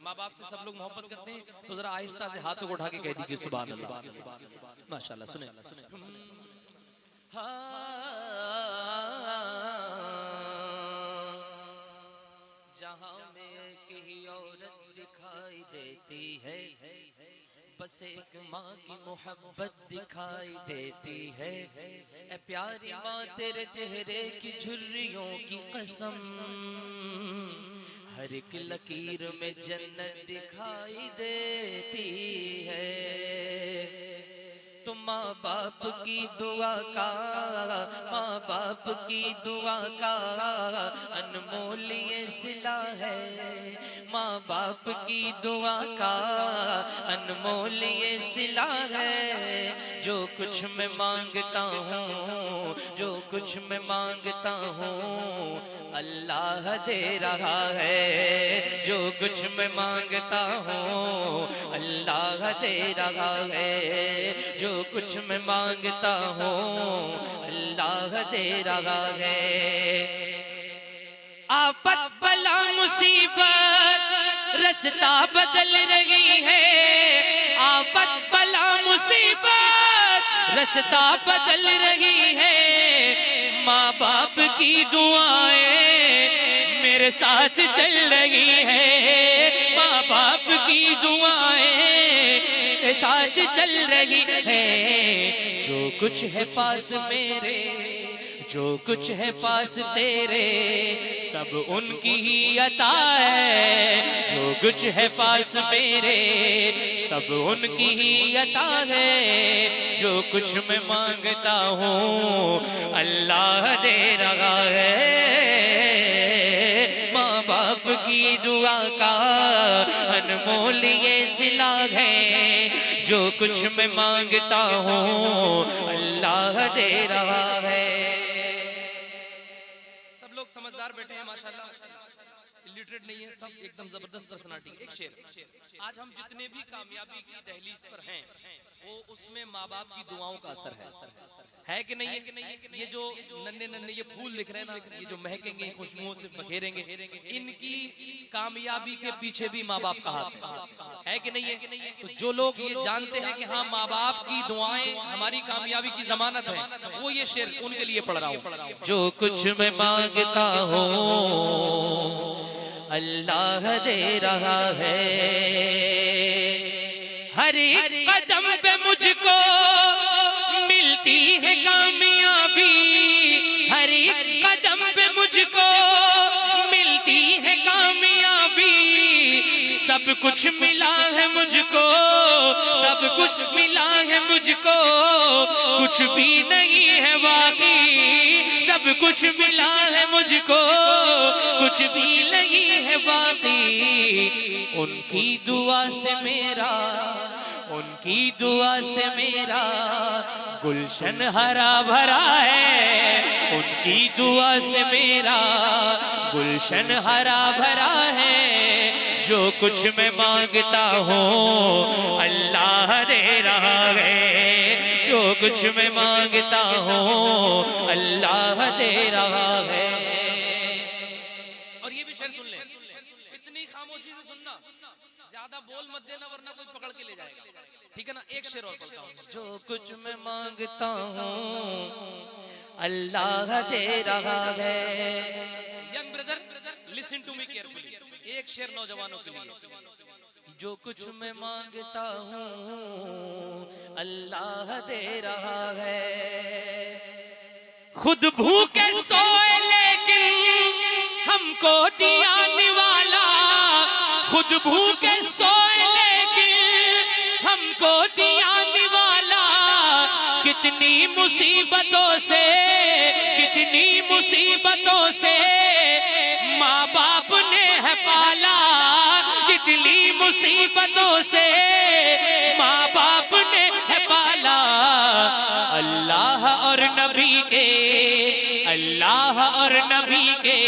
माँ बाप से सब लोग मोहब्बत करते हैं, तो जरा आहिस्ता से हाथों को उठा के कह दीजिए सुभान अल्लाह। माशाल्लाह, सुने। जहाँ में एक ही औरत दिखाई देती है, बस एक माँ की मोहब्बत दिखाई देती है। ए प्यारी माँ तेरे चेहरे की झुर्रियों की कसम, हर एक लकीर में जन्नत दिखाई देती है। तो माँ बाप की दुआ का, माँ बाप की दुआ का अनमोल ये सिला है। माँ बाप की दुआ का अनमोल ये सिला है। जो कुछ मैं मांगता हूँ, जो कुछ मैं मांगता हूँ, अल्लाह दे रहा है। जो कुछ मैं मांगता हूँ, अल्लाह दे रहा है। जो कुछ मैं मांगता हूँ, अल्लाह दे रहा है। आफत बला मुसीबत रास्ता बदल रही है। आफत बला मुसीबत रास्ता बदल रही है। माँ बाप की दुआएं मेरे साथ चल रही है। माँ बाप की दुआएं मेरे साथ चल रही है। जो कुछ है पास मेरे, जो कुछ है पास तेरे, सब उनकी ही अता है। जो कुछ है पास मेरे, सब उनकी ही अता है। जो कुछ मैं मांगता हूँ, अल्लाह दे रहा है। माँ बाप की दुआ का अनमोल ये सिला है। जो कुछ मैं मांगता हूँ, अल्लाह दे रहा है। सब लोग समझदार बैठे हैं माशाल्लाह, इलिटरेट नहीं है, सब एकदम जबरदस्त पर्सनालिटी। एक शेर, आज हम जितने भी कामयाबी की दहलीज पर हैं, वो उसमें माँ बाप की दुआओं का असर है कि नहीं है? ये जो नन्हे नन्हे ये फूल दिख रहे हैं ना, ये जो महकेंगे, खुशबुओं से बखेरेंगे, इनकी कामयाबी के पीछे भी माँ बाप का हाथ है कि नहीं है? तो जो लोग ये जानते हैं कि हाँ माँ बाप की दुआएं हमारी कामयाबी की जमानत है, वो ये शेर उनके लिए पढ़ रहा हूँ। जो कुछ मैं मांगता हूँ, अल्लाह दे रहा है। हर एक कदम पे मुझको मिलती है कामयाबी। हर एक कदम पे मुझको मिलती है कामयाबी। सब कुछ मिला है मुझको, सब कुछ मिला है मुझको, कुछ भी नहीं है बाकी। सब कुछ मिला है मुझको, कुछ भी नहीं है बाकी। उनकी दुआ से मेरा, उनकी दुआ से मेरा गुलशन हरा भरा है। उनकी दुआ से मेरा गुलशन हरा भरा है। जो कुछ मैं मांगता हूँ, अल्लाह दे रहा है। जो कुछ मैं मांगता हूँ, अल्लाह दे रहा है। और ये भी शेर सुन ले, इतनी खामोशी से सुनना, ज्यादा बोल मत देना वरना कोई पकड़ के ले जाएगा, ठीक है ना? एक शेर और पढ़ता हूँ। जो कुछ मैं मांगता हूँ, अल्लाह दे रहा है। Young brother, listen to me carefully. एक शेर नौजवानों के लिए। जो कुछ मैं मांगता हूँ, अल्लाह दे रहा है। खुद भूखे सोए लेकिन हमको दिया निवाला। खुद भूखे सोए लेकिन हमको दिया निवाला। कितनी मुसीबतों से, कितनी मुसीबतों से माँ बाप ने है पाला। कितनी मुसीबतों से माँ बाप ने है पाला। अल्लाह और नबी के, अल्लाह और नबी के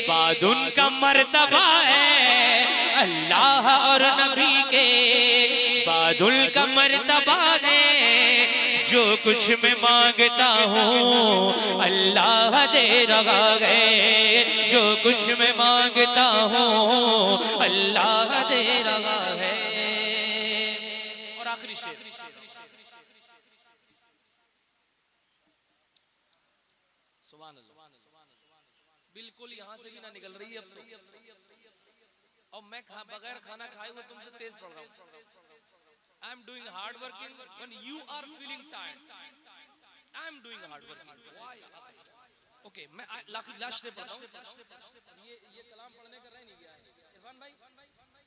बाद उनका मर्तबा है। अल्लाह और नबी के बाद उनका मर्तबा है। जो कुछ मैं मांगता हूँ, अल्लाह दे रहा है। जो कुछ मैं मांगता हूँ अल्लाह दे रहा है। और आखिरी शेर, सुभान अल्लाह, बिल्कुल यहाँ से भी ना निकल रही है अब तो। और मैं बगैर खाना खाए हुए तुमसे तेज पढ़ रहा हूँ। I am doing hard working when you are feeling tired. I am doing hard working. Why? Okay, मैं लास्ट से पढ़ता हूँ। ये कलाम पढ़ने का रह नहीं गया है इरफान भाई।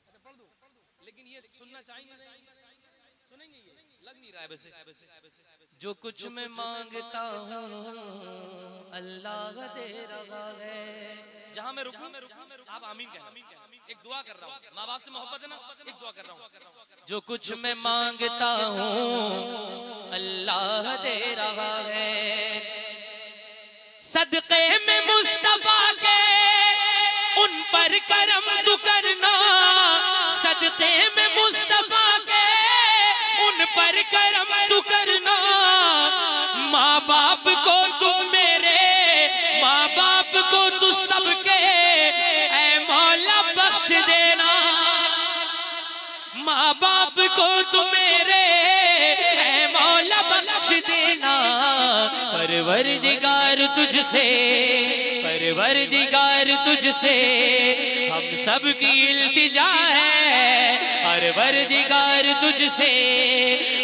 अच्छा पढ़ दूँ, लेकिन ये सुनना चाहिए नहीं, सुनेंगे ये लग नहीं रहा है वैसे। जो कुछ मैं मांगता हूँ अल्लाह दे रहा है। जहाँ मैं रुकूं आप आमीन कहना। एक दुआ कर रहा हूँ, माँ बाप से मोहब्बत है ना, एक दुआ कर रहा हूँ। जो कुछ मैं मांगता हूँ अल्लाह दे रहा है। सदक़े में मुस्तफा के उन पर करम तू करना, सदक़े में मुस्तफा के उन पर करम तू करना। माँ बाप को तू मेरे, माँ बाप को तू सबके ऐ मौला बख्श देना। माँ बाप को तू मेरे ऐ मौला बख्श देना। परवरदिगार तुझसे, परवरदिगार तुझसे हम सब की इल्तिजा है। परवरदिगार तुझसे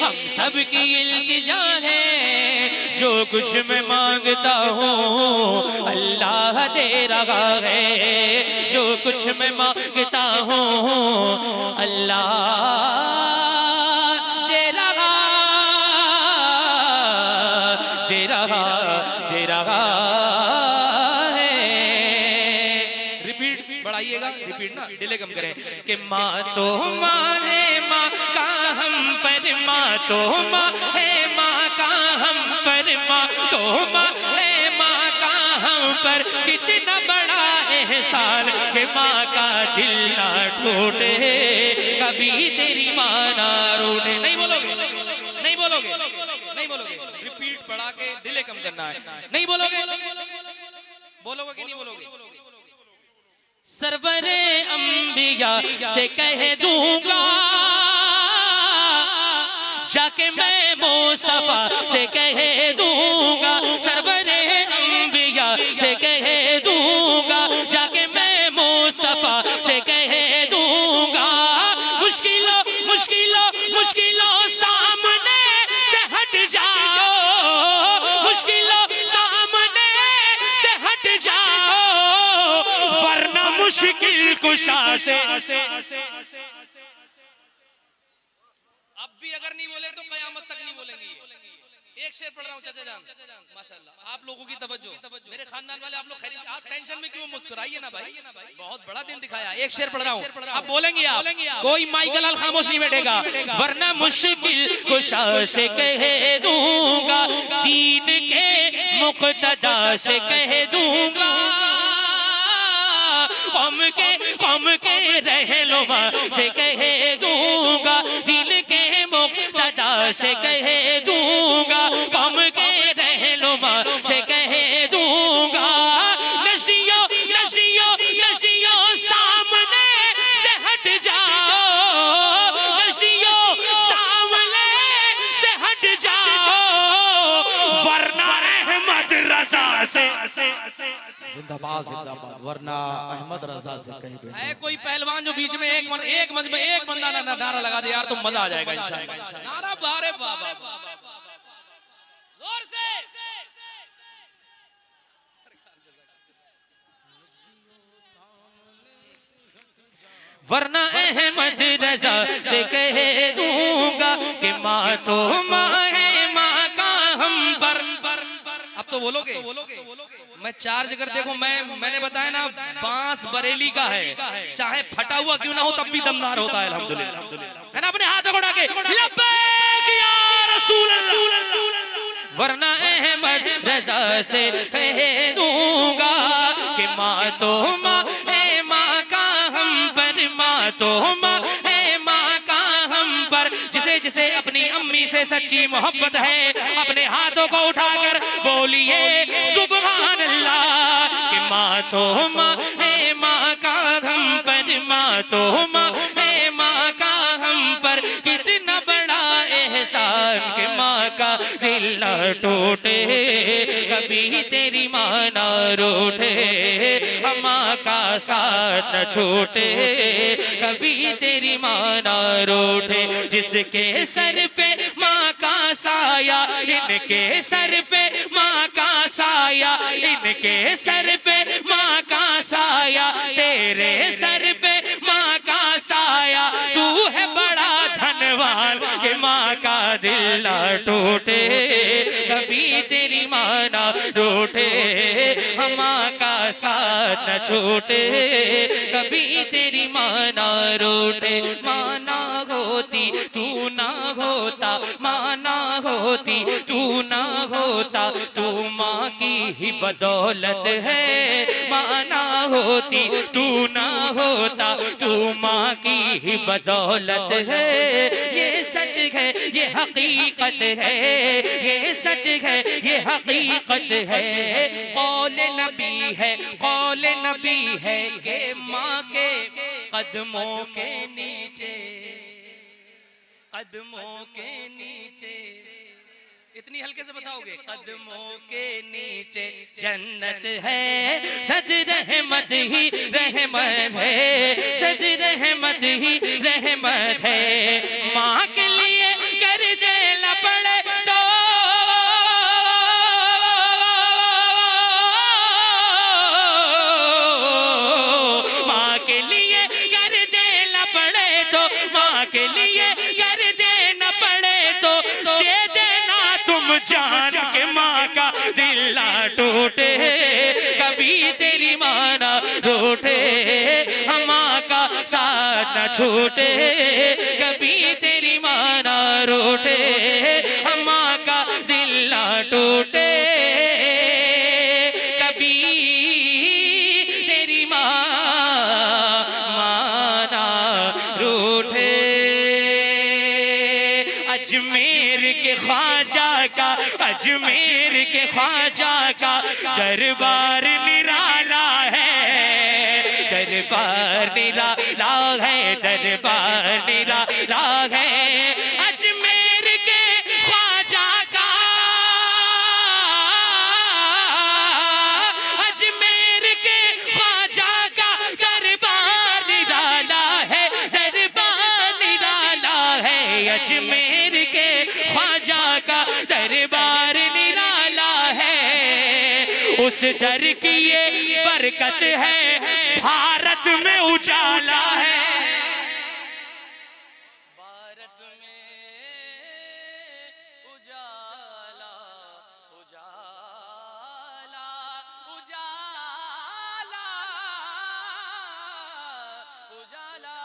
हम सब की इल्तिजा है। जो कुछ मैं मांगता हूँ अल्लाह दे रहा है। जो कुछ मैं मांगता हूँ अल्लाह दे रहा, दे रहा, दे रहा है। रिपीट बढ़ाइएगा, रिपीट ना डिले कम करें कि माँ तो माँ है, माँ का हम पर, माँ तो माँ है, माँ का हम पर, माँ तो माँ है, माँ का हम पर। कितना बड़ा एहसान कि माँ का दिल ना टूटे, कभी तेरी माँ ना रोने। नहीं बोलोगे, नहीं बोलोगे, नहीं बोलोगे। रिपीट पढ़ा के डिले कम करना है। नहीं बोलोगे, बोलोगे कि नहीं बोलोगे? सरवरे अंबिया से कह दूंगा जाके मैं मुस्तफा से कह दूंगा। सरवरे अंबिया से कह दूंगा जाके मैं मुस्तफा से कह दूंगा। मुश्किलों मुश्किलों मुश्किलों सामने से हट जाओ, मुश्किलों सामने से हट जाओ, वरना मुश्किल कुशा से। अब भी अगर नहीं बोले तो कयामत तक नहीं बोलेंगे। एक शेर पढ़ रहा हूँ चाचा जान, माशाल्लाह आप लोगों की तवज्जो, मेरे खानदान वाले आप लोग खैरियत, आप टेंशन में क्यों, मुस्कुराइए ना भाई, बहुत बड़ा दिन दिखाया। एक शेर पढ़ रहा हूँ, आप बोलेंगे, आप कोई माइकल अल खामोश नहीं बैठेगा। वरना मुश्किल कुशा से कह दूंगा, दीन के मुक्तदा से कह दूंगा, कौम के रहनुमा से कह दूंगा, दिल के मुक्तदा से कह दूंगा, कौम के रहनुमा से कह दूंगा। नजदियों नजदियों नजदियों सामने से हट जाओ, नजदियों सामने से हट जाओ, वरना अहमद रजा से। जिंदाबाद जिंदाबाद, वरना अहमद रजा से कह दो। है कोई पहलवान जो बीच में एक बंदा नारा लगा दे यार तो मजा आ जाएगा इंशाल्लाह। नारा बारे बाबा जोर से। वरना अहमद रजा से कह दूंगा कि माँ तो माँ है, माँ का हम पर। अब तो बोलोगे, मैं चार जगह देखो, मैंने बताया ना बांस बरेली का है, चाहे फटा हुआ क्यों ना हो तब भी दमदार होता है अल्हम्दुलिल्लाह, है ना। अपने हाथों को उठा के लब्बैक या रसूल अल्लाह। वरना अहमद रजा से कह दूंगा कि माँ तो माँ है, माँ का हम पर, माँ तो माँ है, माँ का हम पर। जिसे जिसे अपनी अम्मी से सच्ची मोहब्बत है, अपने हाथों को उठाकर बोलिए सुभान अल्लाह। कि माँ तो माँ है, माँ का हम पर, माँ तो माँ है, माँ का हम पर कितना बड़ा एहसान। कि माँ का दिल न टूटे, कभी तेरी माँ न रूठे, माँ का साथ न छूटे, कभी तेरी माँ न रूठे। जिसके सर पे माँ का साया, इनके सर पे माँ का साया, इनके सर पे माँ का साया, तेरे सर पे माँ का साया। तू है बड़ा धनवान कि माँ का दिल ना टूटे, कभी तेरी माँ ना रूठे, माँ का साथ न छूटे, कभी तेरी माँ ना रूठे। माँ ना होती तू ना होता, माँ ना होती तू ना होता, तू माँ की ही बदौलत है। माँ ना होती तू ना होता, तू माँ की ही बदौलत है। ये सच है, ये हकीकत है, ये सच है, ये हकीकत है। कौल नबी है, कौल नबी है कि माँ के कदमों के नीचे, कदमों के नीचे, इतनी हल्के से बताओगे, कदमों के नीचे जन्नत है, सद रहमत ही रहमत है, सद रहमत ही रहमत है। माँ के लिए कर दे न पड़े तो, माँ के लिए कर दे न पड़े तो, माँ के लिए कर दे न पड़े तो, दे देना तुम जान के माँ का दिल ना टूटे, कभी तेरी माँ ना रूठे, माँ का साथ न छूटे, कभी तेरी माँ ना रूठे, माँ का दिल ना टूटे, कभी तेरी माँ ना रूठे। अजमेर के ख्वाजा का, अजमेर के ख्वाजा का दरबार निराला है, दरबार निराला है, दरबार निराला है। अजमेर के ख्वाजा का, अजमेर के ख्वाजा का दरबार निराला है, दरबार निराला है। अजमेर के ख्वाजा का दरबार निराला है, उस दर की ये बरकत है, भारत में उजाला है, भारत में उजाला, उजाला, उजाला, उजाला।